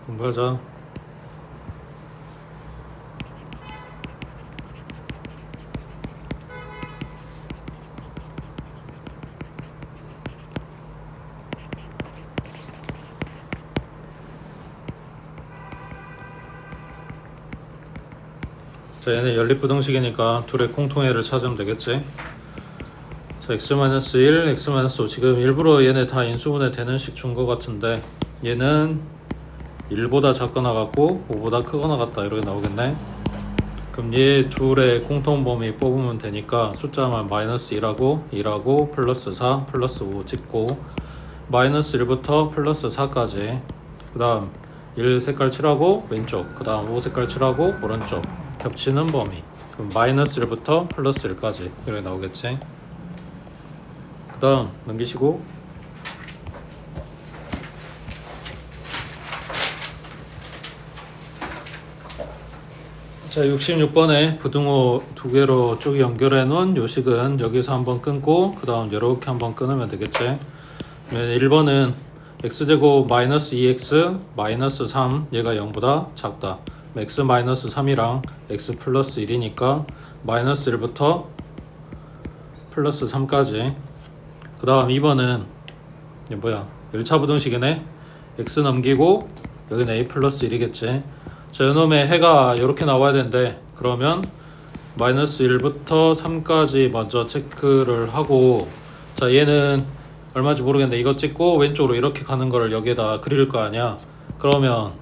공부하자. 자, 얘네 연립부등식이니까 둘의 공통해를 찾으면 되겠지. 자, x-1, x-5. 지금 일부러 얘네 다 인수분해 되는 식 준 거 같은데 얘는 1보다 작거나 같고 5보다 크거나 같다 이렇게 나오겠네. 그럼 얘 둘의 공통범위 뽑으면 되니까 숫자만 -1하고 1하고 플러스 4 플러스 5 찍고 -1부터 플러스 4까지, 그 다음 1 색깔 칠하고 왼쪽, 그 다음 5 색깔 칠하고 오른쪽 겹치는 범위. 그럼 -1부터 플러스 1까지 이렇게 나오겠지. 그 다음 넘기시고 자, 66번에 부등호 두 개로 쭉 연결해 놓은 요식은 여기서 한번 끊고 그 다음 이렇게 한번 끊으면 되겠지. 1번은 x제곱 -2x -3 얘가 0보다 작다. x -3이랑 x 플러스 1이니까 -1부터 플러스 3까지. 그 다음 2번은 이게 뭐야, 1차 부등식이네. x 넘기고 여기는 a 플러스 1이겠지. 자, 요놈의 해가 이렇게 나와야 되는데 그러면 -1부터 3까지 먼저 체크를 하고, 자, 얘는 얼마인지 모르겠는데 이거 찍고 왼쪽으로 이렇게 가는 거를 여기에다 그릴 거 아니야. 그러면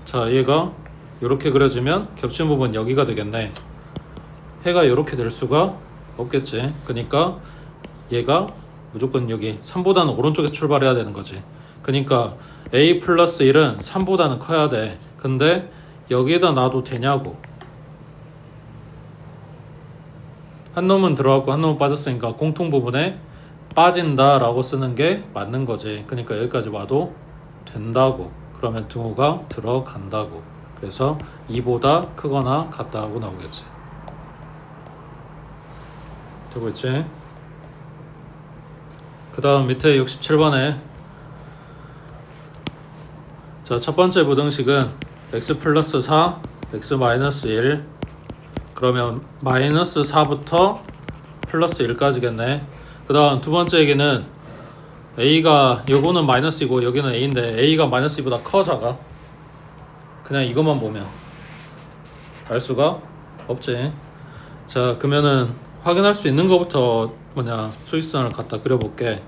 자, 얘가 이렇게 그려지면 겹친 부분 여기가 되겠네. 해가 이렇게 될 수가 없겠지. 그러니까 얘가 무조건 여기 3보다는 오른쪽에서 출발해야 되는 거지. 그러니까 a 플러스 1은 3보다는 커야 돼. 근데 여기에다 놔도 되냐고. 한 놈은 들어갔고 한 놈은 빠졌으니까 공통 부분에 빠진다 라고 쓰는 게 맞는 거지. 그러니까 여기까지 와도 된다고. 그러면 등호가 들어간다고. 그래서 2보다 크거나 같다 하고 나오겠지. 되고 있지? 그 다음 밑에 67번에 자, 첫 번째 부등식은 x 플러스 4, x 마이너스 1. 그러면 마이너스 4부터 플러스 1까지겠네. 그 다음 두 번째 얘기는 a가, 요거는 마이너스이고 여기는 a인데 a가 마이너스 2보다 커 작아? 그냥 이것만 보면 알 수가 없지. 자, 그러면은 확인할 수 있는 것부터 뭐냐, 수직선을 갖다 그려볼게.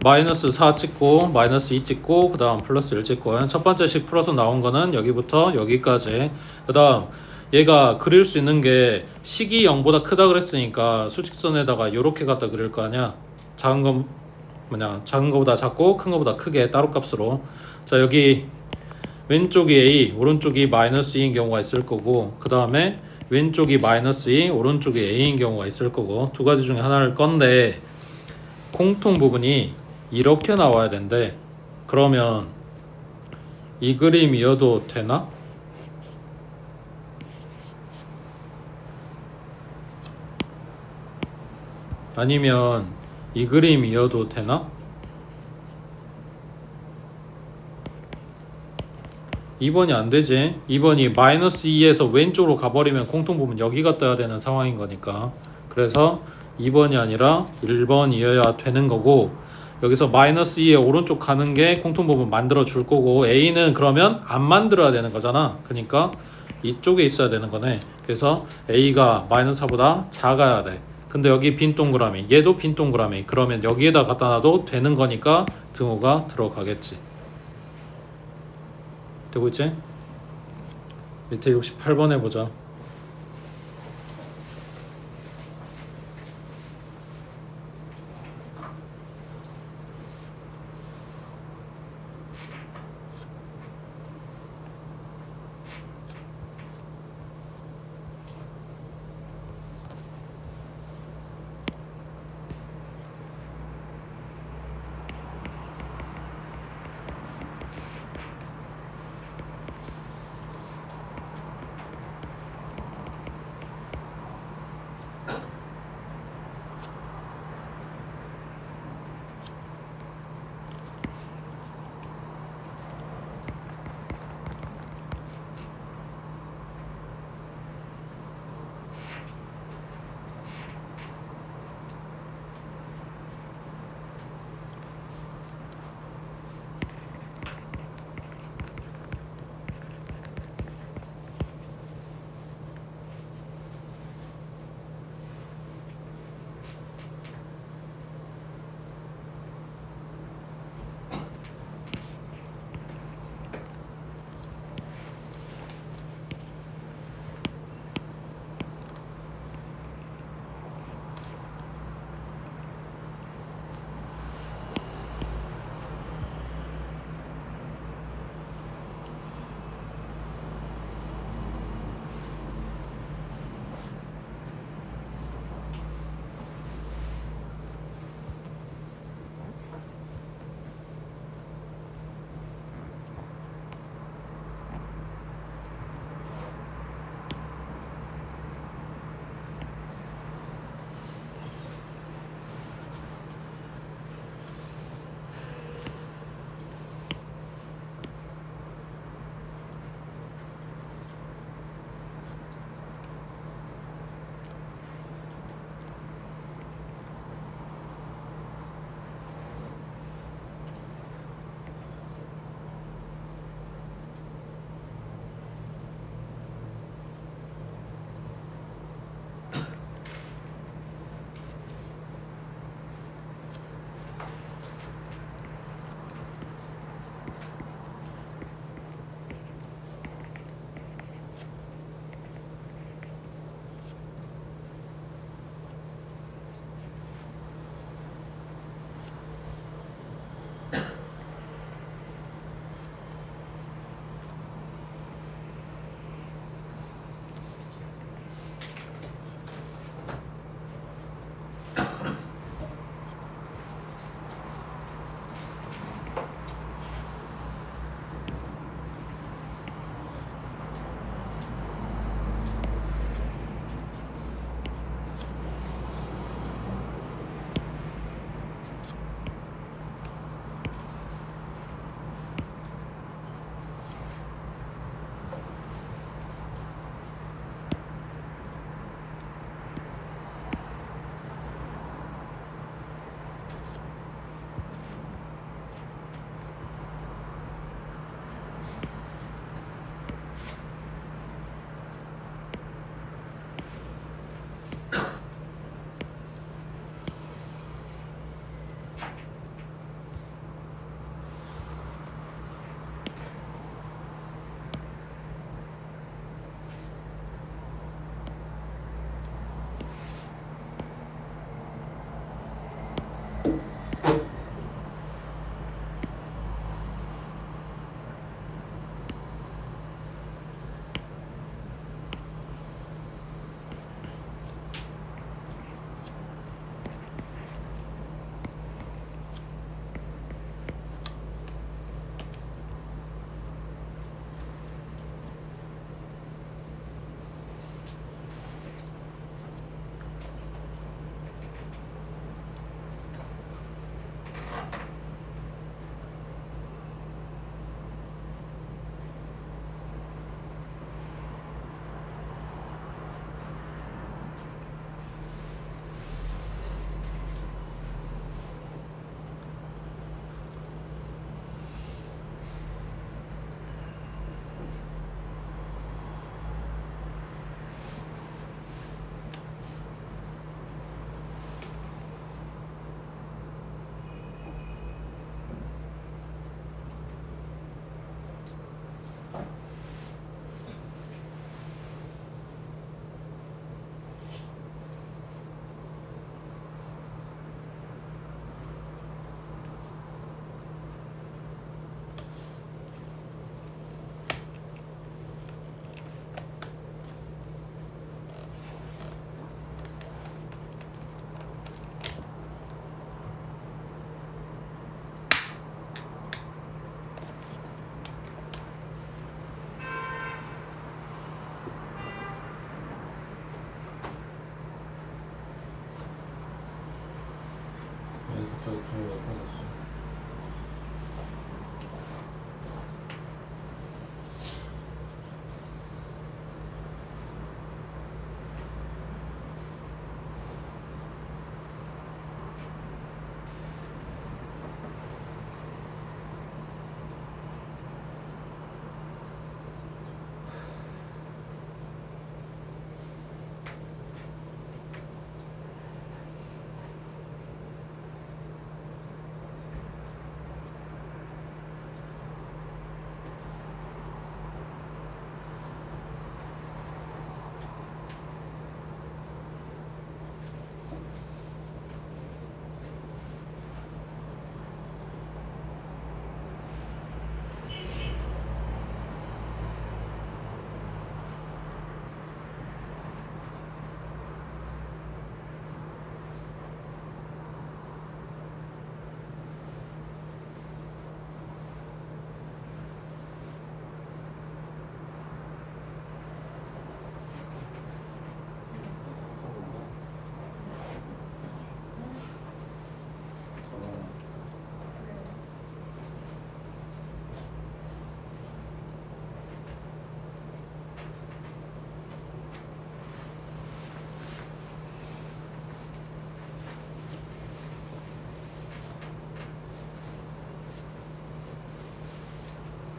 마이너스 4 찍고 마이너스 2 찍고 그 다음 플러스 1 찍고, 첫 번째 식 풀어서 나온 거는 여기부터 여기까지. 그 다음 얘가 그릴 수 있는 게 식이 0보다 크다 그랬으니까 수직선에다가 요렇게 갖다 그릴 거 아니야. 작은 거 뭐냐, 작은 거보다 작고 큰 거보다 크게 따로 값으로. 자, 여기 왼쪽이 a 오른쪽이 마이너스 2인 경우가 있을 거고, 그 다음에 왼쪽이 마이너스 2 오른쪽이 a인 경우가 있을 거고, 두 가지 중에 하나를 건데 공통 부분이 이렇게 나와야 된대. 그러면 이 그림이어도 되나? 아니면 이 그림이어도 되나? 2번이 안 되지. 2번이 마이너스 2에서 왼쪽으로 가버리면 공통 부분 여기가 떠야 되는 상황인 거니까. 그래서 2번이 아니라 1번이어야 되는 거고, 여기서 마이너스 2에 오른쪽 가는 게 공통 부분 만들어 줄 거고, a는 그러면 안 만들어야 되는 거잖아. 그러니까 이쪽에 있어야 되는 거네. 그래서 a가 마이너스 4보다 작아야 돼. 근데 여기 빈 동그라미, 얘도 빈 동그라미. 그러면 여기에다 갖다 놔도 되는 거니까 등호가 들어가겠지. 되고 있지? 밑에 68번 해보자.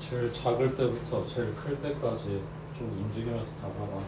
제일 작을 때부터 제일 클 때까지 좀 움직이면서 다 봐봐.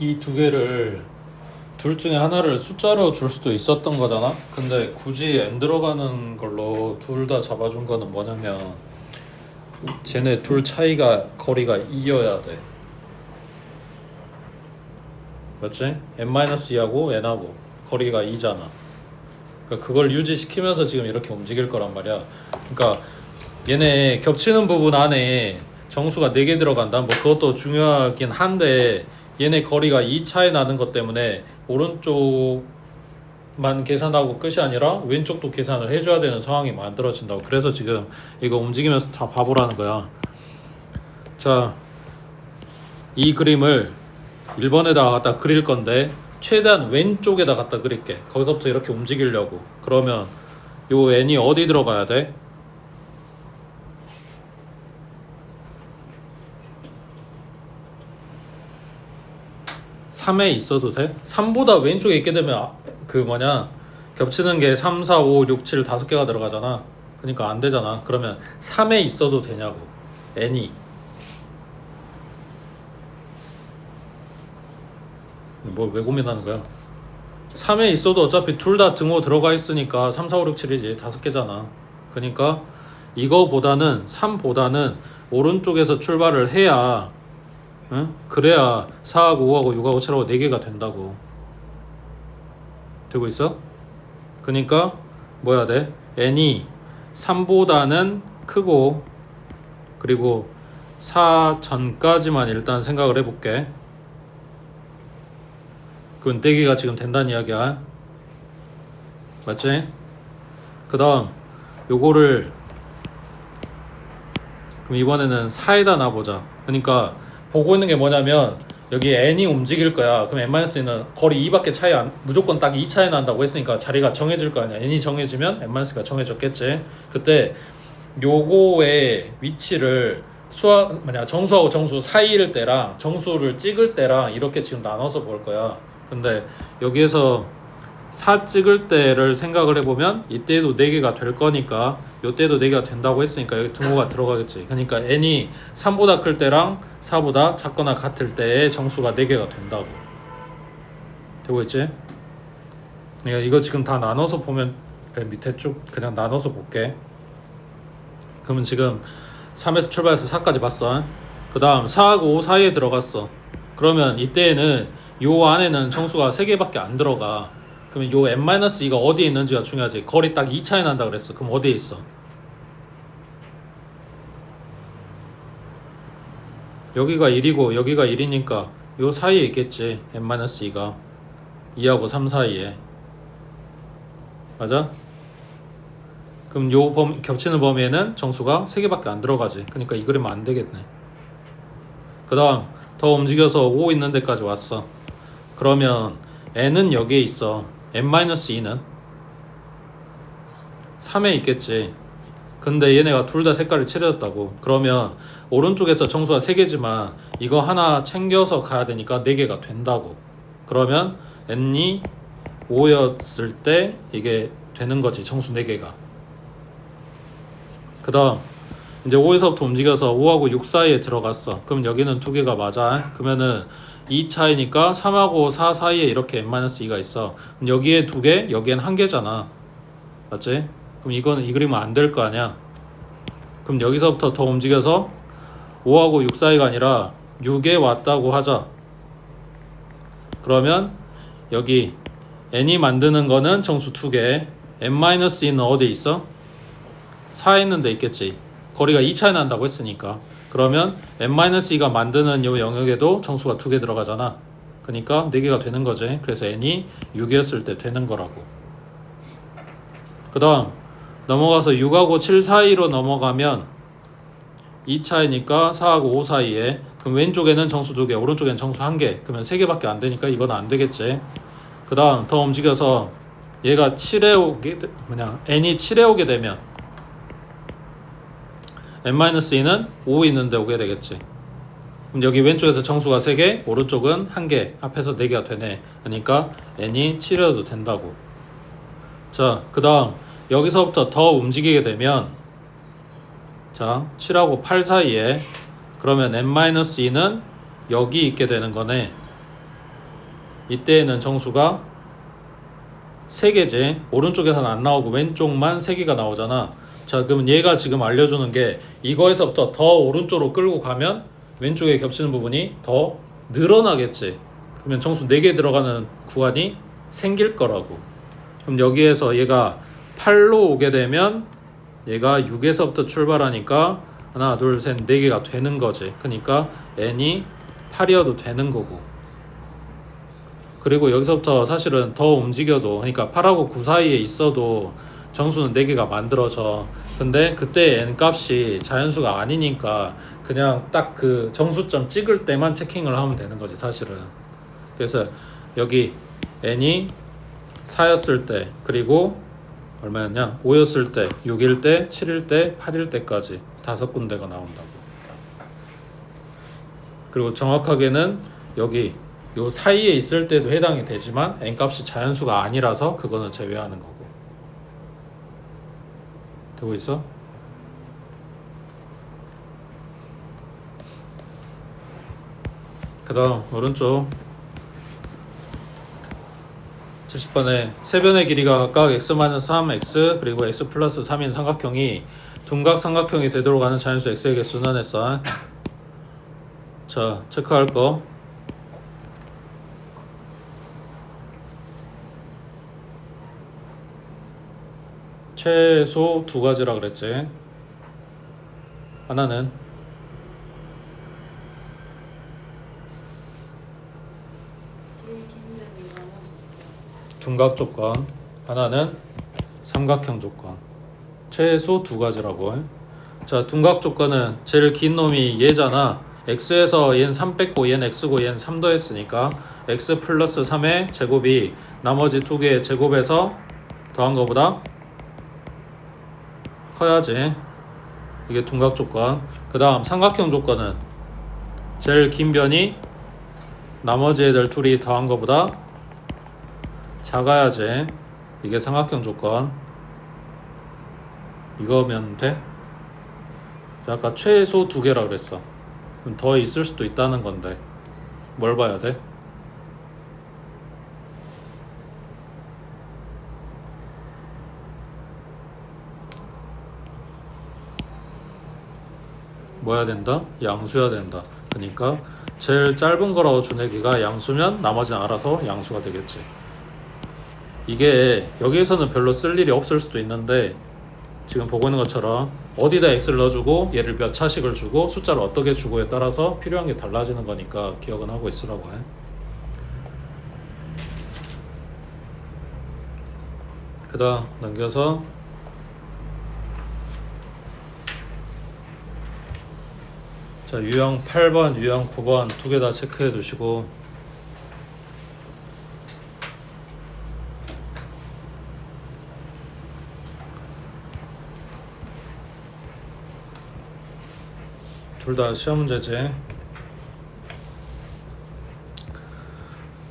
이 두 개를 둘 중에 하나를 숫자로 줄 수도 있었던 거잖아. 근데 굳이 n 들어가는 걸로 둘 다 잡아준 거는 뭐냐면 쟤네 둘 차이가 거리가 2여야 돼. 맞지? n-2하고 n하고 거리가 2잖아. 그러니까 그걸 유지시키면서 지금 이렇게 움직일 거란 말이야. 그러니까 얘네 겹치는 부분 안에 정수가 4개 들어간다. 뭐 그것도 중요하긴 한데 얘네 거리가 2 차이 나는 것 때문에 오른쪽만 계산하고 끝이 아니라 왼쪽도 계산을 해줘야 되는 상황이 만들어진다고. 그래서 지금 이거 움직이면서 다 봐보라는 거야. 자, 이 그림을 1번에다가 갖다 그릴 건데 최대한 왼쪽에다 갖다 그릴게. 거기서부터 이렇게 움직이려고. 그러면 요 n이 어디 들어가야 돼? 3에 있어도 돼? 3보다 왼쪽에 있게 되면 겹치는 게 3, 4, 5, 6, 7 5개가 들어가잖아. 그러니까 안 되잖아. 그러면 3에 있어도 되냐고. n이 뭐 왜 고민하는 거야? 3에 있어도 어차피 둘 다 등호 들어가 있으니까 3, 4, 5, 6, 7이지 5개잖아. 그러니까 이거보다는 3보다는 오른쪽에서 출발을 해야, 응? 그래야 4하고 5하고 6하고 7하고 4개가 된다고. 되고 있어? 그러니까 뭐야 돼? n이 3보다는 크고, 그리고 4 전까지만 일단 생각을 해볼게. 그건 4개가 지금 된다는 이야기야. 맞지? 그 다음 요거를 그럼 이번에는 4에다 놔보자. 그러니까 보고 있는 게 뭐냐면 여기 n이 움직일 거야. 그럼 n-는 거리 2밖에 차이 무조건 딱 2 차이 난다고 했으니까 자리가 정해질 거 아니야. n이 정해지면 n-가 정해졌겠지. 그때 요거의 위치를 정수하고 정수 사이일 때랑 정수를 찍을 때랑 이렇게 지금 나눠서 볼 거야. 근데 여기에서 4 찍을 때를 생각을 해보면 이때도 4개가 될 거니까 요때도 4개가 된다고 했으니까 여기 등호가 들어가겠지. 그러니까 n이 3보다 클 때랑 4보다 작거나 같을 때의 정수가 4개가 된다고. 되고 있지? 그러니까 이거 지금 다 나눠서 보면 그래, 밑에 쭉 그냥 나눠서 볼게. 그러면 지금 3에서 출발해서 4까지 봤어. 그 다음 4하고 5 사이에 들어갔어. 그러면 이때에는 요 안에는 정수가 3개밖에 안 들어가. 그러면 요 n-2가 어디에 있는지가 중요하지. 거리 딱 2 차이 난다 그랬어. 그럼 어디에 있어? 여기가 1이고 여기가 1이니까 요 사이에 있겠지. n-2가 2하고 3 사이에. 맞아? 그럼 요 겹치는 범위에는 정수가 3개밖에 안 들어가지. 그러니까 이 그림은 안 되겠네. 그 다음 더 움직여서 5 있는 데까지 왔어. 그러면 n은 여기에 있어. n-2는 3에 있겠지. 근데 얘네가 둘 다 색깔이 칠해졌다고. 그러면 오른쪽에서 정수가 3개지만 이거 하나 챙겨서 가야 되니까 4개가 된다고. 그러면 n이 5였을 때 이게 되는 거지. 정수 4개가. 그 다음 이제 5에서부터 움직여서 5하고 6 사이에 들어갔어. 그럼 여기는 2개가 맞아. 그러면은 2 차이니까 3하고 4 사이에 이렇게 n-2가 있어. 그럼 여기에 2개, 여기엔 1개잖아. 맞지? 그럼 이거는 이 그림은 안 될 거 아니야. 그럼 여기서부터 더 움직여서 5하고 6 사이가 아니라 6에 왔다고 하자. 그러면 여기 n이 만드는 거는 정수 2개, n-2는 어디에 있어? 4에 있는 데 있겠지. 거리가 2 차이 난다고 했으니까. 그러면 n-2가 만드는 이 영역에도 정수가 2개 들어가잖아. 그러니까 4개가 되는 거지. 그래서 n이 6이었을 때 되는 거라고. 그 다음 넘어가서 6하고 7 사이로 넘어가면 2 차이니까 4하고 5 사이에, 그럼 왼쪽에는 정수 2개, 오른쪽에는 정수 1개. 그러면 3개밖에 안 되니까 이건 안 되겠지. 그 다음 더 움직여서 얘가 7에 오게, n이 7에 오게 되면 n-2는 5 있는데 오게 되겠지. 그럼 여기 왼쪽에서 정수가 3개, 오른쪽은 1개, 앞에서 4개가 되네. 그러니까 n이 7에도 된다고. 자, 그 다음 여기서부터 더 움직이게 되면, 자, 7하고 8 사이에, 그러면 n-2는 여기 있게 되는 거네. 이때에는 정수가 3개지. 오른쪽에서는 안 나오고 왼쪽만 3개가 나오잖아. 자, 그럼 얘가 지금 알려주는 게 이거에서부터 더 오른쪽으로 끌고 가면 왼쪽에 겹치는 부분이 더 늘어나겠지. 그러면 정수 4개 들어가는 구간이 생길 거라고. 그럼 여기에서 얘가 8로 오게 되면 얘가 6에서부터 출발하니까 하나, 둘, 셋, 4개가 되는 거지. 그러니까 n이 8이어도 되는 거고. 그리고 여기서부터 사실은 더 움직여도, 그러니까 8하고 9 사이에 있어도 정수는 4개가 만들어져. 근데 그때 n 값이 자연수가 아니니까 그냥 딱 그 정수점 찍을 때만 체킹을 하면 되는 거지 사실은. 그래서 여기 n이 4였을 때, 그리고 얼마였냐? 5였을 때, 6일 때, 7일 때, 8일 때까지 5군데가 나온다고. 그리고 정확하게는 여기 요 사이에 있을 때도 해당이 되지만 n 값이 자연수가 아니라서 그거는 제외하는 거고. 되고 있어? 그 다음 오른쪽 70번에 세 변의 길이가 각각 x-3, x 그리고 x 플러스 3인 삼각형이 둔각 삼각형이 되도록 하는 자연수 x의 개수는 했어. 자, 체크할 거. 최소 2가지라 그랬지. 하나는 둔각 조건, 하나는 삼각형 조건. 최소 2가지라고. 자, 둔각 조건은 제일 긴 놈이 얘잖아. x에서 얘는 3 뺐고 얘는 x고 얘는 3 더했으니까 x 플러스 3의 제곱이 나머지 2개의 제곱에서 더한 거보다 커야지. 이게 둔각 조건. 그 다음 삼각형 조건은 제일 긴 변이 나머지 애들 둘이 더한 거보다 작아야지. 이게 삼각형 조건. 이거면 돼? 자, 아까 최소 2개라 그랬어. 그럼 더 있을 수도 있다는 건데 뭘 봐야 돼? 뭐 해야 된다? 양수여야 된다. 그러니까 제일 짧은 거라고 준 애기가 양수면 나머지는 알아서 양수가 되겠지. 이게 여기에서는 별로 쓸 일이 없을 수도 있는데 지금 보고 있는 것처럼 어디다 x를 넣어주고 얘를 몇 차식을 주고 숫자를 어떻게 주고에 따라서 필요한 게 달라지는 거니까 기억은 하고 있으라고 해. 그 다음 넘겨서 자, 유형 8번, 유형 9번 두 개 다 체크해 두시고 둘 다 시험 문제지.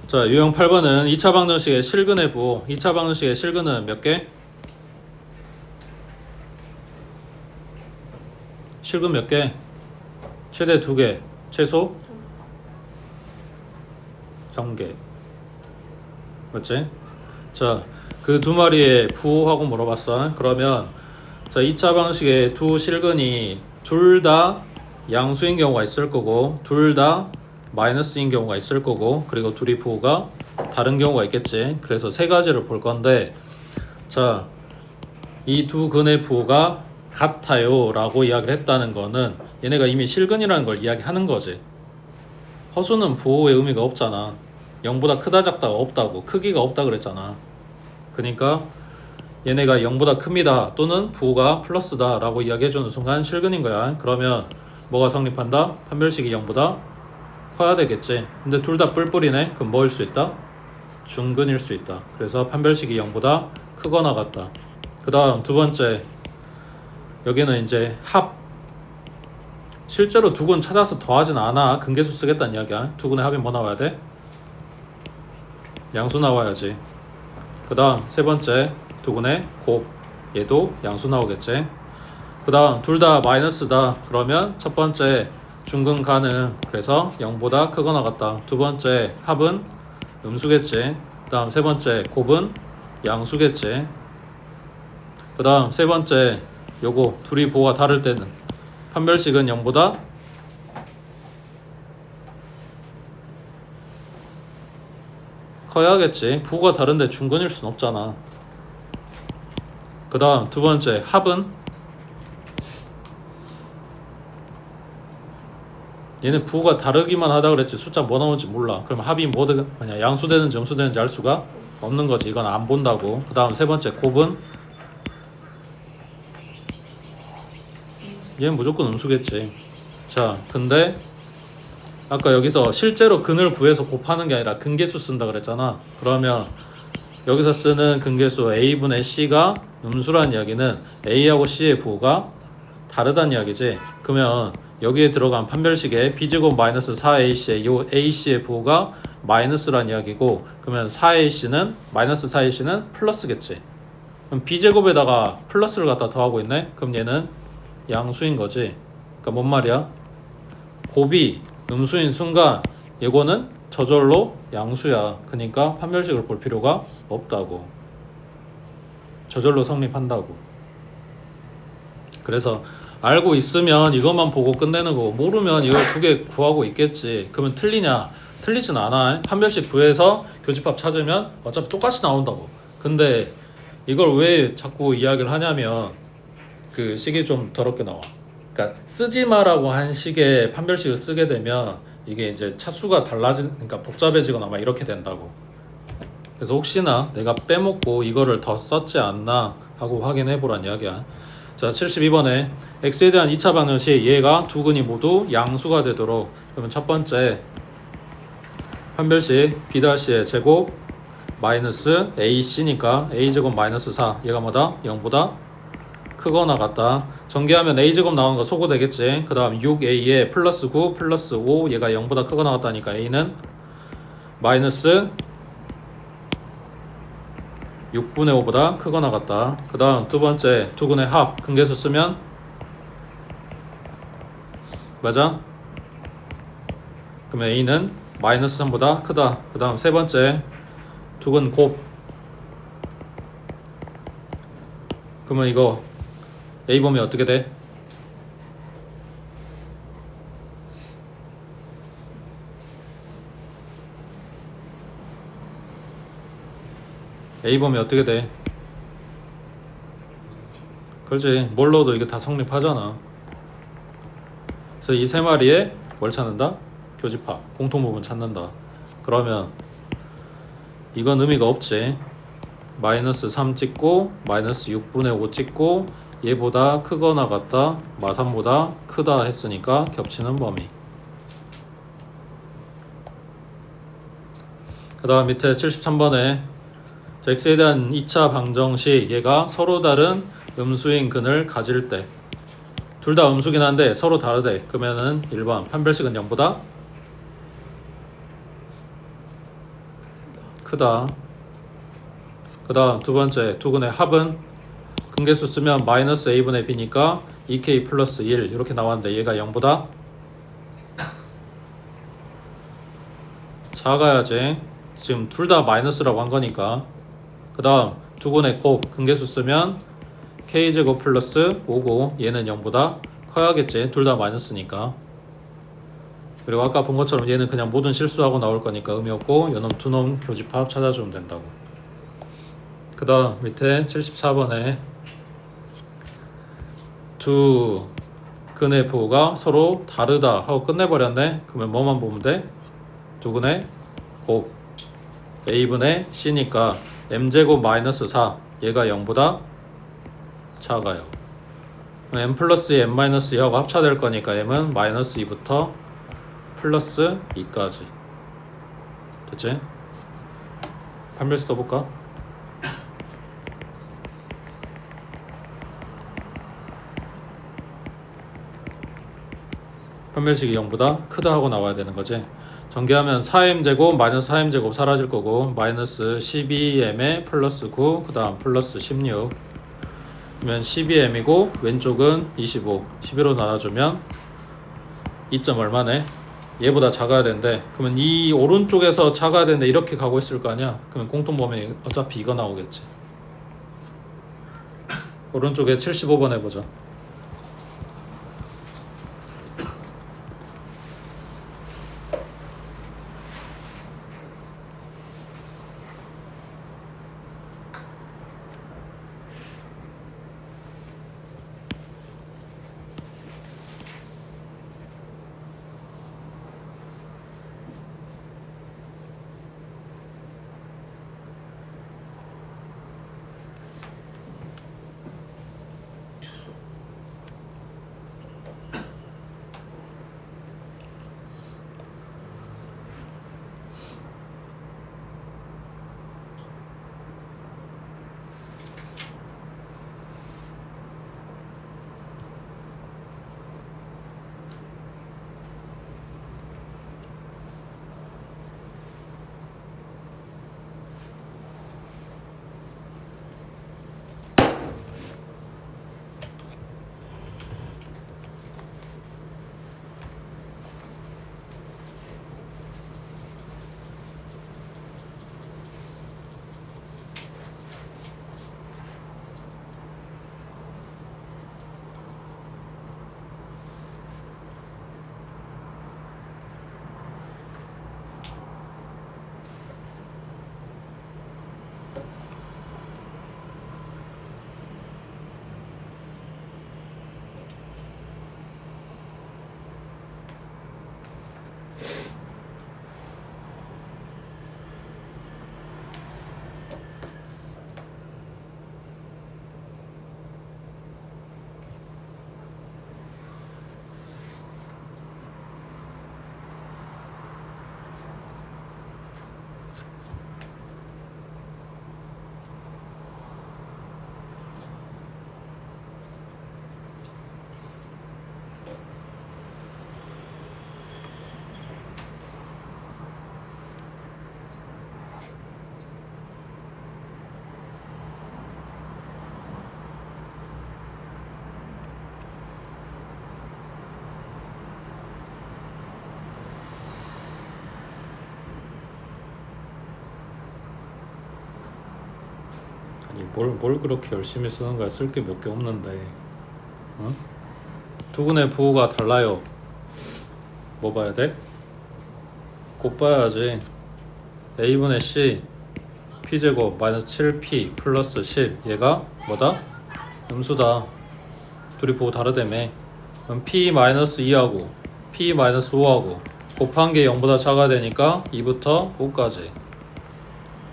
자, 유형 8번은 2차 방정식의 실근의 부. 2차 방정식의 실근은 몇 개? 실근 몇 개? 최대 2개. 최소? 경계. 맞지? 자, 그 두 마리의 부호하고 물어봤어. 그러면 자, 2차 방식의 두 실근이 둘 다 양수인 경우가 있을 거고 둘 다 마이너스인 경우가 있을 거고 그리고 둘이 부호가 다른 경우가 있겠지. 그래서 세 가지를 볼 건데 자, 이 두 근의 부호가 같아요 라고 이야기를 했다는 거는 얘네가 이미 실근이라는 걸 이야기하는 거지. 허수는 부호의 의미가 없잖아. 0보다 크다 작다가 없다고, 크기가 없다 그랬잖아. 그러니까 얘네가 0보다 큽니다 또는 부호가 플러스다 라고 이야기해주는 순간 실근인 거야. 그러면 뭐가 성립한다? 판별식이 0보다 커야 되겠지. 근데 둘 다 뿔뿔이네. 그럼 뭐일 수 있다? 중근일 수 있다. 그래서 판별식이 0보다 크거나 같다. 그 다음 두 번째, 여기는 이제 합. 실제로 두 근 찾아서 더하진 않아. 근계수 쓰겠다는 이야기야. 두 근의 합이 뭐 나와야 돼? 양수 나와야지. 그 다음 세 번째, 두 근의 곱. 얘도 양수 나오겠지. 그 다음 둘 다 마이너스다. 그러면 첫 번째 중근 가능. 그래서 0보다 크거나 같다. 두 번째 합은 음수겠지. 그 다음 세 번째 곱은 양수겠지. 그 다음 세 번째 요거 둘이 부호가 다를 때는 판별식은 0보다 커야겠지. 부호가 다른데 중근일 순 없잖아. 그 다음 두 번째 합은 얘는 부호가 다르기만 하다 그랬지 숫자 뭐 나오는지 몰라. 그럼 합이 뭐냐 양수되는지 음수되는지 알 수가 없는 거지. 이건 안 본다고. 그 다음 세 번째 곱은 얘는 무조건 음수겠지. 자, 근데 아까 여기서 실제로 근을 구해서 곱하는 게 아니라 근계수 쓴다 그랬잖아. 그러면 여기서 쓰는 근계수 a분의 c가 음수라는 이야기는 a하고 c의 부호가 다르다는 이야기지. 그러면 여기에 들어간 판별식에 b제곱 마이너스 4ac의 요 ac의 부호가 마이너스라는 이야기고 그러면 4ac는 마이너스 4ac는 플러스겠지. 그럼 b제곱에다가 플러스를 갖다 더하고 있네. 그럼 얘는 양수인 거지. 그러니까 뭔 말이야? 곱이 음수인 순간 이거는 저절로 양수야. 그러니까 판별식을 볼 필요가 없다고. 저절로 성립한다고. 그래서 알고 있으면 이것만 보고 끝내는 거고 모르면 이거 두 개 구하고 있겠지. 그러면 틀리냐? 틀리진 않아. 판별식 구해서 교집합 찾으면 어차피 똑같이 나온다고. 근데 이걸 왜 자꾸 이야기를 하냐면 그 식이 좀 더럽게 나와. 그러니까 쓰지 마라고 한 식의 판별식을 쓰게 되면 이게 이제 차수가 그러니까 복잡해지거나 막 이렇게 된다고. 그래서 혹시나 내가 빼먹고 이거를 더 썼지 않나 하고 확인해 보란 이야기야. 자, 72번에 x에 대한 2차 방정식 얘가 두 근이 모두 양수가 되도록. 그러면 첫 번째 판별식 b-의 제곱 마이너스 ac니까 a제곱 마이너스 4 얘가 뭐다? 0보다 크거나 같다. 전개하면 a제곱 나오는 거 소거 되겠지. 그 다음 6a에 플러스 9 플러스 5 얘가 0보다 크거나 같다니까 a는 마이너스 6분의 5보다 크거나 같다. 그 다음 두 번째 두 근의 합 근계수 쓰면 맞아? 그러면 a는 마이너스 3보다 크다. 그 다음 세 번째 두 근 곱. 그러면 이거 a 보면 어떻게 돼? a 보면 어떻게 돼? 그렇지. 뭘 넣어도 이게 다 성립하잖아. 그래서 이 세 마리에 뭘 찾는다? 교집합, 공통부분 찾는다. 그러면 이건 의미가 없지. 마이너스 3 찍고 마이너스 6분의 5 찍고 얘보다 크거나 같다 마3보다 크다 했으니까 겹치는 범위. 그 다음 밑에 73번에 x에 대한 2차 방정식 얘가 서로 다른 음수인 근을 가질 때 둘 다 음수긴 한데 서로 다르대. 그러면은 1번 판별식은 0보다 크다. 그 다음 두 번째 두 근의 합은 근계수 쓰면 마이너스 a분의 b니까 2k 플러스 1 이렇게 나왔는데 얘가 0보다 작아야지. 지금 둘 다 마이너스라고 한 거니까. 그 다음 두 군의 곱 근계수 쓰면 k제곱 플러스 5고 얘는 0보다 커야겠지. 둘 다 마이너스니까. 그리고 아까 본 것처럼 얘는 그냥 모든 실수하고 나올 거니까 의미 없고 요놈 두 놈 교집합 찾아주면 된다고. 그 다음 밑에 74번에 두 근의 부호가 서로 다르다 하고 끝내버렸네. 그러면 뭐만 보면 돼? 두 근의 곱 a분의 c니까 m제곱 마이너스 4 얘가 0보다 작아요. m 플러스 m 마이너스 2하고 합차될 거니까 m은 마이너스 2부터 플러스 2까지. 됐지? 판별식 써볼까? 판별식이 0보다 크다 하고 나와야 되는 거지. 전개하면 4m제곱 마이너스 4m제곱 사라질 거고 마이너스 12m에 플러스 9 그 다음 플러스 16 그러면 12m이고 왼쪽은 25 11로 나눠주면 2점 얼마네? 얘보다 작아야 되는데 그러면 이 오른쪽에서 작아야 되는데 이렇게 가고 있을 거 아니야? 그러면 공통범위 어차피 이거 나오겠지. 오른쪽에 75번 해보자. 뭘 그렇게 열심히 쓰는 거야? 쓸 게 몇 개 없는데. 어? 두 분의 부호가 달라요. 뭐 봐야 돼? 곱 봐야지. a분의 c p제곱 마이너스 7p 플러스 10 얘가 뭐다? 음수다. 둘이 부호 다르다며. 그럼 p 마이너스 2하고 p 마이너스 5하고 곱한 게 0보다 작아야 되니까 2부터 5까지.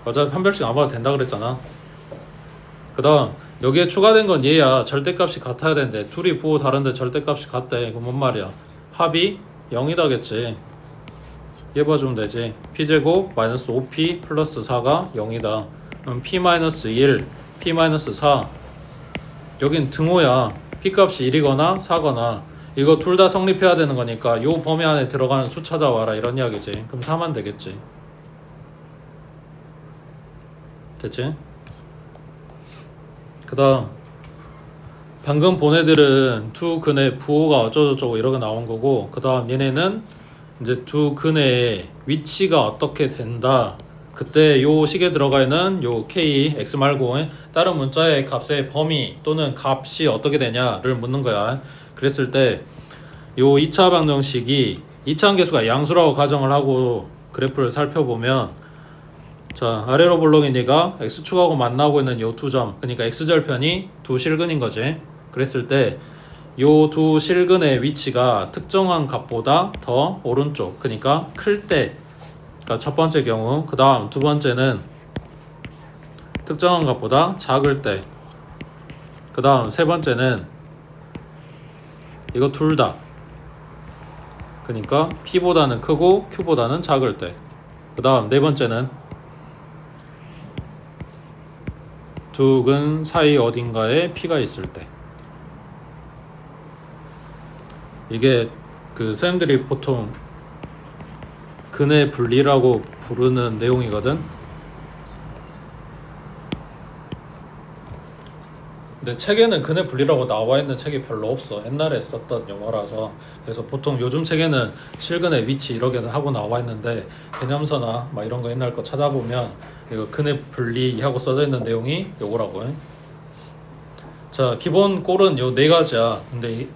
어차피 판별식 안 봐도 된다 그랬잖아. 그 다음 여기에 추가된 건 얘야. 절대값이 같아야 되는데 둘이 부호 다른데 절대값이 같대. 그럼 뭔 말이야? 합이 0이다겠지. 얘 봐주면 되지. p제곱 마이너스 5p 플러스 4가 0이다. 그럼 p 마이너스 1, p 마이너스 4 여긴 등호야. p값이 1이거나 4거나 이거 둘 다 성립해야 되는 거니까 요 범위 안에 들어가는 수 찾아와라 이런 이야기지. 그럼 4만 되겠지. 됐지? 그 다음 방금 본 애들은 두 근의 부호가 어쩌고저쩌고 이렇게 나온 거고 그 다음 얘네는 이제 두 근의 위치가 어떻게 된다. 그때 요 식에 들어가 있는 요 k, x 말고 다른 문자의 값의 범위 또는 값이 어떻게 되냐를 묻는 거야. 그랬을 때 요 2차 방정식이 2차 함계수가 양수라고 가정을 하고 그래프를 살펴보면 자 아래로 볼록인 얘가 x축하고 만나고 있는 요 두 점, 그러니까 x절편이 두 실근인 거지. 그랬을 때 요 두 실근의 위치가 특정한 값보다 더 오른쪽, 그러니까 클 때, 그러니까 첫 번째 경우, 그 다음 두 번째는 특정한 값보다 작을 때, 그 다음 세 번째는 이거 둘 다, 그러니까 P보다는 크고 Q보다는 작을 때, 그 다음 네 번째는 두 근 사이 어딘가에 P가 있을 때. 이게 그 선생님들이 보통 근의 분리라고 부르는 내용이거든. 근데 책에는 근의 분리라고 나와 있는 책이 별로 없어. 옛날에 썼던 용어라서. 그래서 보통 요즘 책에는 실근의 위치 이렇게 하고 나와 있는데 개념서나 막 이런 거 옛날 거 찾아보면 이거 근의 분리하고 써져 있는 내용이 요거라고 해. 자, 기본 꼴은 요 네 가지야. 근데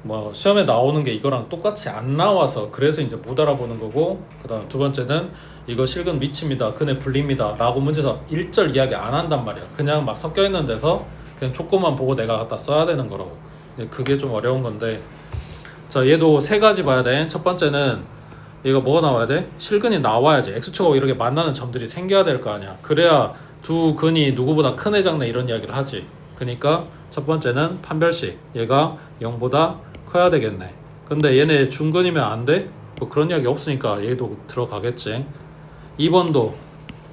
뭐 시험에 나오는 게 이거랑 똑같이 안 나와서 그래서 이제 못 알아보는 거고, 그 다음 두 번째는 이거 실근 위치입니다, 근의 분리입니다 라고 문제에서 1절 이야기 안 한단 말이야. 그냥 막 섞여 있는 데서 그냥 조건만 보고 내가 갖다 써야 되는 거라고. 그게 좀 어려운 건데, 자 얘도 세 가지 봐야 돼. 첫 번째는 얘가 뭐가 나와야 돼? 실근이 나와야지. x축하고 이렇게 만나는 점들이 생겨야 될 거 아니야. 그래야 두 근이 누구보다 크네 작네 이런 이야기를 하지. 그러니까 첫 번째는 판별식, 얘가 0보다 커야 되겠네. 근데 얘네 중근이면 안 돼? 뭐 그런 이야기 없으니까 얘도 들어가겠지. 2번도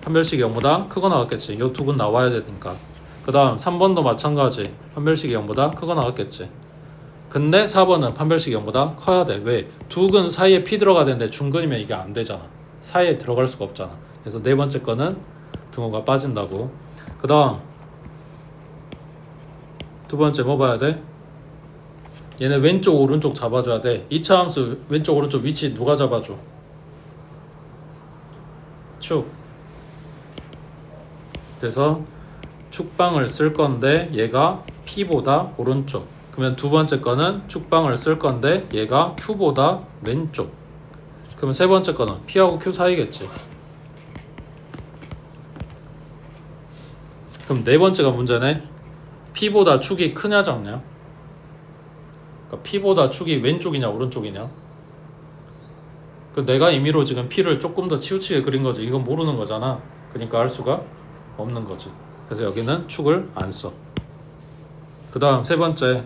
판별식이 0보다 크거나 같겠지. 요 두 근 나와야 되니까. 그 다음 3번도 마찬가지. 판별식이 0보다 크거나 같겠지. 근데 4번은 판별식이 0보다 커야 돼. 왜? 두 근 사이에 P 들어가야 되는데 중근이면 이게 안 되잖아. 사이에 들어갈 수가 없잖아. 그래서 네 번째 거는 등호가 빠진다고. 그 다음 두 번째 뭐 봐야 돼? 얘네 왼쪽 오른쪽 잡아줘야 돼. 2차 함수 왼쪽 오른쪽 위치 누가 잡아줘? 축. 그래서 축방을 쓸 건데 얘가 P보다 오른쪽. 그러면 두 번째 거는 축방을 쓸 건데 얘가 Q보다 왼쪽. 그러면 세 번째 거는 P하고 Q 사이겠지. 그럼 네 번째가 문제네. P보다 축이 크냐 작냐? 그러니까 P보다 축이 왼쪽이냐 오른쪽이냐? 그 내가 임의로 지금 P를 조금 더 치우치게 그린 거지. 이건 모르는 거잖아. 그러니까 알 수가 없는 거지. 그래서 여기는 축을 안 써. 그 다음 세 번째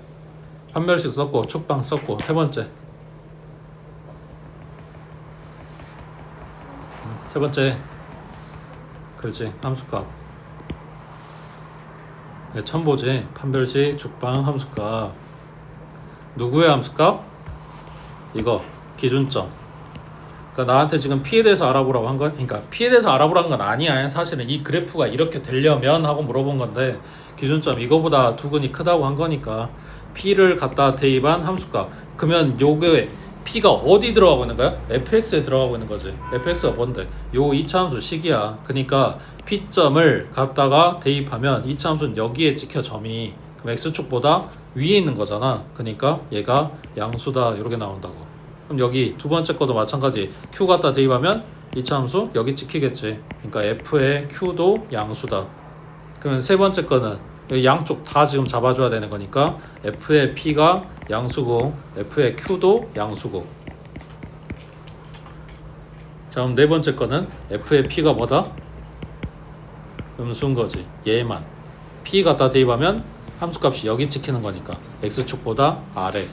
판별식 썼고 축방 썼고. 세 번째 그렇지, 함수값. 처음 보지. 판별식, 축방, 함수값. 누구의 함수값? 이거 기준점. 그러니까 나한테 지금 P에 대해서 알아보라고 한 건, 그러니까 P에 대해서 알아보라는 건 아니야. 사실은 이 그래프가 이렇게 되려면 하고 물어본 건데, 기준점 이거보다 두 근이 크다고 한 거니까 P를 갖다 대입한 함수값. 그러면 요게 P가 어디 들어가고 있는 거야? fx에 들어가고 있는 거지. fx가 뭔데? 요 2차 함수 식이야. 그러니까 P점을 갖다가 대입하면 2차 함수는 여기에 찍혀 점이. 그럼 x축보다 위에 있는 거잖아. 그러니까 얘가 양수다 이렇게 나온다고. 그럼 여기 두 번째 거도 마찬가지. Q 갖다 대입하면 2차 함수 여기 찍히겠지. 그러니까 F의 Q도 양수다. 그러면 세 번째 거는 양쪽 다 지금 잡아줘야 되는 거니까 F의 P가 양수고 F의 Q도 양수고. 자 그럼 네 번째 거는 F의 P가 뭐다? 음수인 거지. 얘만 P 갖다 대입하면 함수값이 여기 찍히는 거니까 X축보다 아래.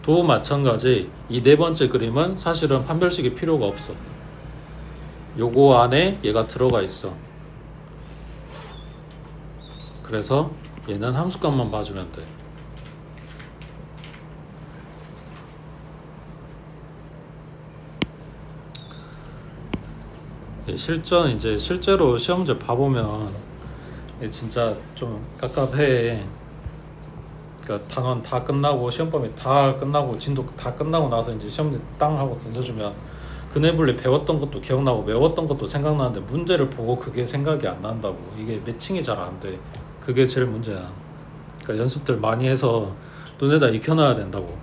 도 마찬가지. 이 네 번째 그림은 사실은 판별식이 필요가 없어. 요거 안에 얘가 들어가 있어. 그래서 얘는 함수값만 봐주면 돼. 실전 이제 실제로 시험 문제 봐보면 진짜 좀 깝깝해. 그러니까 단원 다 끝나고 시험 범위 다 끝나고 진도 다 끝나고 나서 이제 시험지 땅 하고 던져주면 그네블리 배웠던 것도 기억나고 외웠던 것도 생각나는데 문제를 보고 그게 생각이 안 난다고. 이게 매칭이 잘 안 돼. 그게 제일 문제야. 그러니까 연습들 많이 해서 눈에다 익혀놔야 된다고.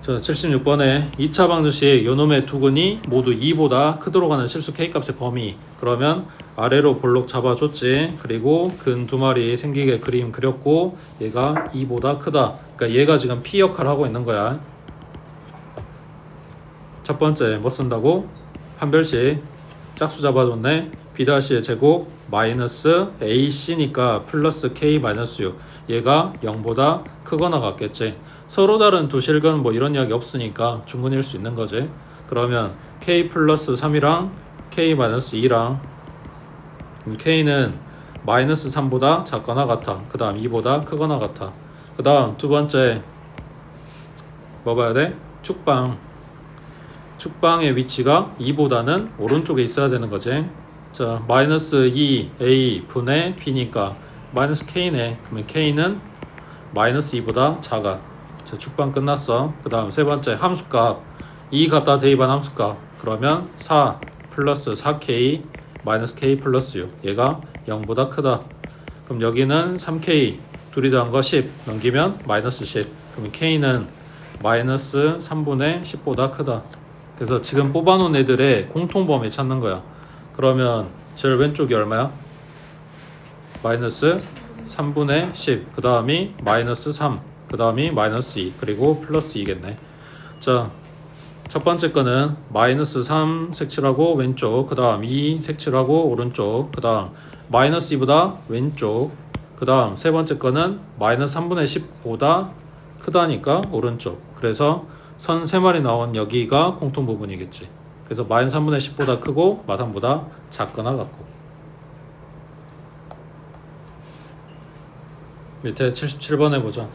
자, 76번에 2차 방정식 요놈의 두근이 모두 2보다 크도록 하는 실수 K값의 범위. 그러면 아래로 볼록 잡아줬지. 그리고 근 두 마리 생기게 그림 그렸고 얘가 2보다 크다. 그러니까 얘가 지금 P 역할을 하고 있는 거야. 첫 번째 뭐 쓴다고? 판별식 짝수 잡아줬네. B-의 제곱 마이너스 AC니까 플러스 K 마이너스 6. 얘가 0보다 크거나 같겠지. 서로 다른 두 실근 뭐 이런 이야기 없으니까 중근일 수 있는 거지. 그러면 K 플러스 3이랑 K 마이너스 2랑 K는 마이너스 3보다 작거나 같아. 그 다음 2보다 크거나 같아. 그 다음 두 번째 뭐 봐야 돼? 축방의 위치가 2보다는 오른쪽에 있어야 되는 거지. 자, 마이너스 2A 분의 B니까 마이너스 K네. 그러면 K는 마이너스 2보다 작아. 자, 축방 끝났어. 그 다음 세 번째 함수값 2 갖다 대입한 함수값. 그러면 4 플러스 4K 마이너스 K 플러스 6. 얘가 0보다 크다. 그럼 여기는 3K 둘이 더한 거 10 넘기면 마이너스 10. 그러면 K는 마이너스 3분의 10보다 크다. 그래서 지금 뽑아놓은 애들의 공통범위 찾는 거야. 그러면 제일 왼쪽이 얼마야? 마이너스 3분의 10. 그 다음이 마이너스 3. 그 다음이 마이너스 2. 그리고 플러스 2겠네. 자, 첫 번째 거는 마이너스 3 색칠하고 왼쪽. 그 다음 2 색칠하고 오른쪽. 그 다음 마이너스 2보다 왼쪽. 그 다음 세 번째 거는 마이너스 3분의 10보다 크다니까 오른쪽. 그래서 선 3마리 나온 여기가 공통 부분이겠지. 그래서 마이너스 3분의 10보다 크고 마삼보다 작거나 같고. 밑에 77번 해보자.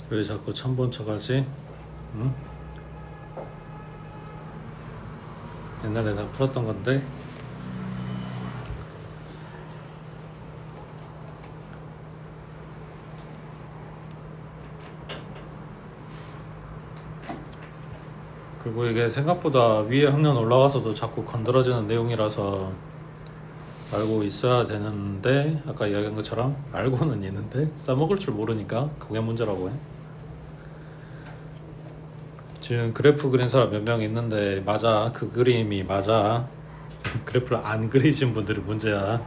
왜 자꾸 참 본 척하지? 응? 옛날에 다 풀었던 건데. 그리고 이게 생각보다 위에 학년 올라가서도 자꾸 건드러지는 내용이라서 알고 있어야 되는데, 아까 이야기한 것처럼 알고는 있는데 써먹을 줄 모르니까 그게 문제라고 해. 지금 그래프 그린 사람 몇 명 있는데 맞아, 그 그림이 맞아. 그래프를 안 그리신 분들이 문제야.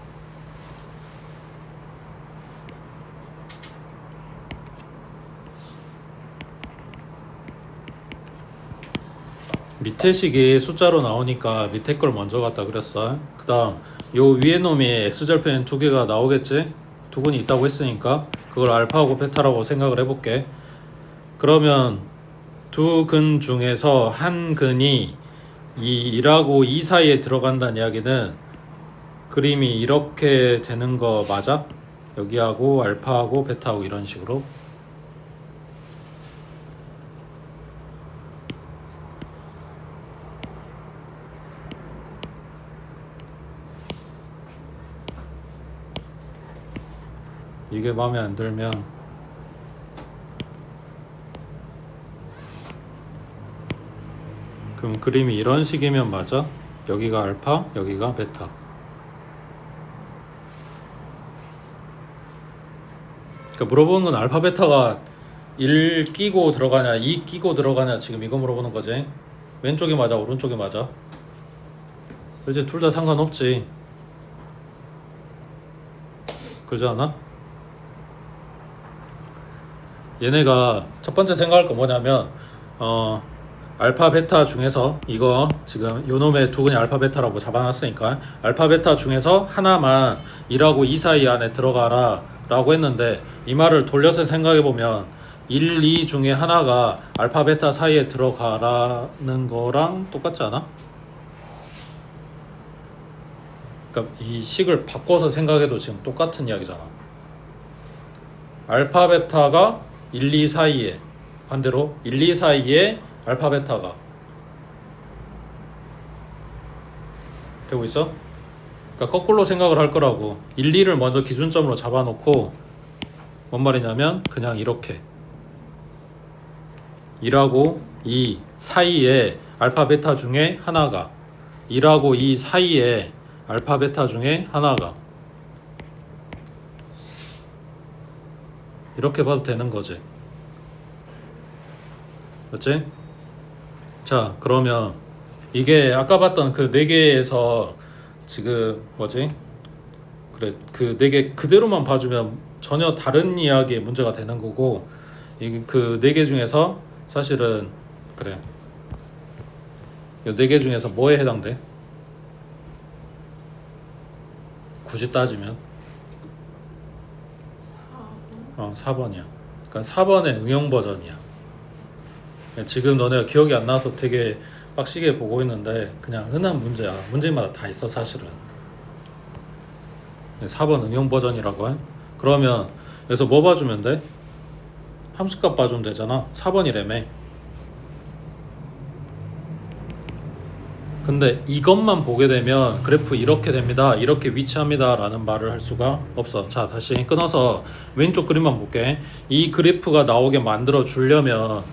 밑에 식이 숫자로 나오니까 밑에 걸 먼저 갖다 그렸어. 그 다음 요 위에 놈이 x절편 두 개가 나오겠지? 두 근이 있다고 했으니까 그걸 알파하고 베타라고 생각을 해볼게. 그러면 두 근 중에서 한 근이 이 1하고 2 사이에 들어간다는 이야기는 그림이 이렇게 되는 거 맞아? 여기하고 알파하고 베타하고 이런 식으로. 이게 마음에 안 들면 그럼 그림이 이런 식이면 맞아? 여기가 알파, 여기가 베타. 그러니까 물어보는 건 알파, 베타가 1 끼고 들어가냐 2 끼고 들어가냐 지금 이거 물어보는 거지. 왼쪽이 맞아, 오른쪽이 맞아? 그렇지, 둘 다 상관없지. 그러지 않아? 얘네가 첫 번째 생각할 거 뭐냐면 알파 베타 중에서 이거 지금 요놈의 두 근이 알파 베타라고 잡아놨으니까 알파 베타 중에서 하나만 1하고 2 사이 안에 들어가라 라고 했는데, 이 말을 돌려서 생각해보면 1, 2 중에 하나가 알파 베타 사이에 들어가라는 거랑 똑같지 않아? 그러니까 이 식을 바꿔서 생각해도 지금 똑같은 이야기잖아. 알파 베타가 1, 2 사이에, 반대로 1, 2 사이에 알파 베타가 되고 있어? 그러니까 거꾸로 생각을 할 거라고. 1, 2를 먼저 기준점으로 잡아놓고 뭔 말이냐면 그냥 이렇게 1하고 2 사이에 알파 베타 중에 하나가, 1하고 2 사이에 알파 베타 중에 하나가, 이렇게 봐도 되는 거지. 맞지? 자, 그러면 이게 아까 봤던 그 4개에서 지금 뭐지? 그래, 그 4개 그대로만 봐주면 전혀 다른 이야기의 문제가 되는 거고, 그 4개 중에서 사실은 그래, 이 4개 중에서 뭐에 해당돼? 굳이 따지면 4번이야. 그러니까 4번의 응용 버전이야. 지금 너네가 기억이 안 나서 되게 빡시게 보고 있는데 그냥 흔한 문제야. 문제마다 다 있어 사실은. 4번 응용 버전이라고 해. 그러면 여기서 뭐 봐주면 돼? 함수값 봐주면 되잖아. 4번이라며. 근데 이것만 보게 되면 그래프 이렇게 됩니다, 이렇게 위치합니다 라는 말을 할 수가 없어. 자, 다시 끊어서 왼쪽 그림만 볼게. 이 그래프가 나오게 만들어 주려면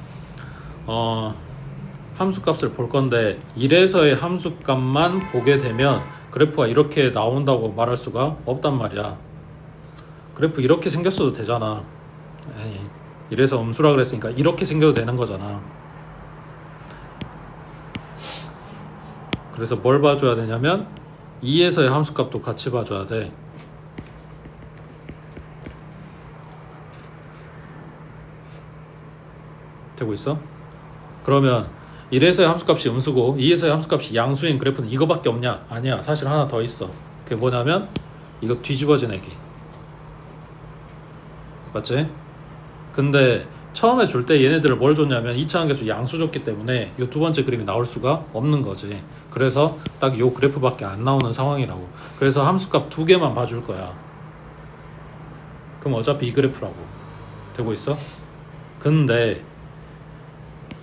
함수값을 볼 건데 1에서의 함수값만 보게 되면 그래프가 이렇게 나온다고 말할 수가 없단 말이야. 그래프 이렇게 생겼어도 되잖아. 아니, 1에서 음수라 그랬으니까 이렇게 생겨도 되는 거잖아. 그래서 뭘 봐줘야 되냐면 2에서의 함수값도 같이 봐줘야 돼. 되고 있어? 그러면 1에서의 함수값이 음수고 2에서의 함수값이 양수인 그래프는 이거밖에 없냐? 아니야. 사실 하나 더 있어. 그게 뭐냐면 이거 뒤집어진 애기. 맞지? 근데 처음에 줄 때 얘네들을 뭘 줬냐면 2차 함계수 양수 줬기 때문에 이 두 번째 그림이 나올 수가 없는 거지. 그래서 딱 요 그래프밖에 안 나오는 상황이라고. 그래서 함수값 2개만 봐줄 거야. 그럼 어차피 이 그래프라고. 되고 있어? 근데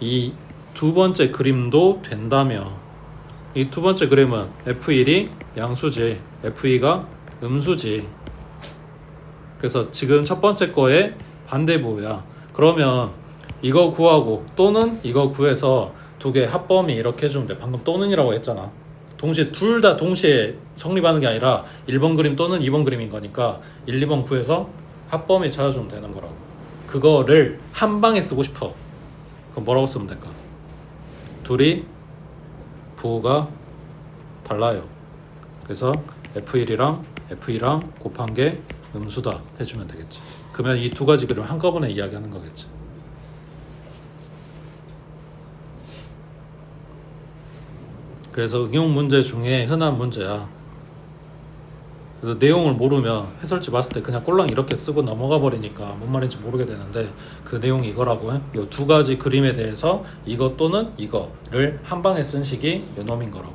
이 두 번째 그림도 된다며, 이 두 번째 그림은 F1이 양수지, F2가 음수지. 그래서 지금 첫 번째 거의 반대부호야. 그러면 이거 구하고 또는 이거 구해서 두 개 합범위 이렇게 해주면 돼. 방금 또는이라고 했잖아. 동시에 둘 다 동시에 성립하는 게 아니라 1번 그림 또는 2번 그림인 거니까 1, 2번 구해서 합범위 찾아주면 되는 거라고. 그거를 한 방에 쓰고 싶어. 그럼 뭐라고 쓰면 될까? 둘이 부호가 달라요. 그래서 F1이랑 F2랑 곱한 게 음수다 해주면 되겠지. 그러면 이 두 가지 그림을 한꺼번에 이야기하는 거겠지. 그래서 응용 문제 중에 흔한 문제야. 그래서 내용을 모르면 해설지 봤을 때 그냥 꼴랑 이렇게 쓰고 넘어가 버리니까 뭔 말인지 모르게 되는데, 그 내용이 이거라고 해. 이 두 가지 그림에 대해서 이거 또는 이거를 한 방에 쓴 식이 요놈인 거라고.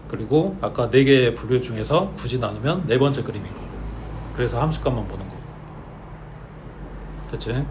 그리고 아까 네 개의 분류 중에서 굳이 나누면 네 번째 그림인 거고. 그래서 함수값만 보는 거고. 됐지?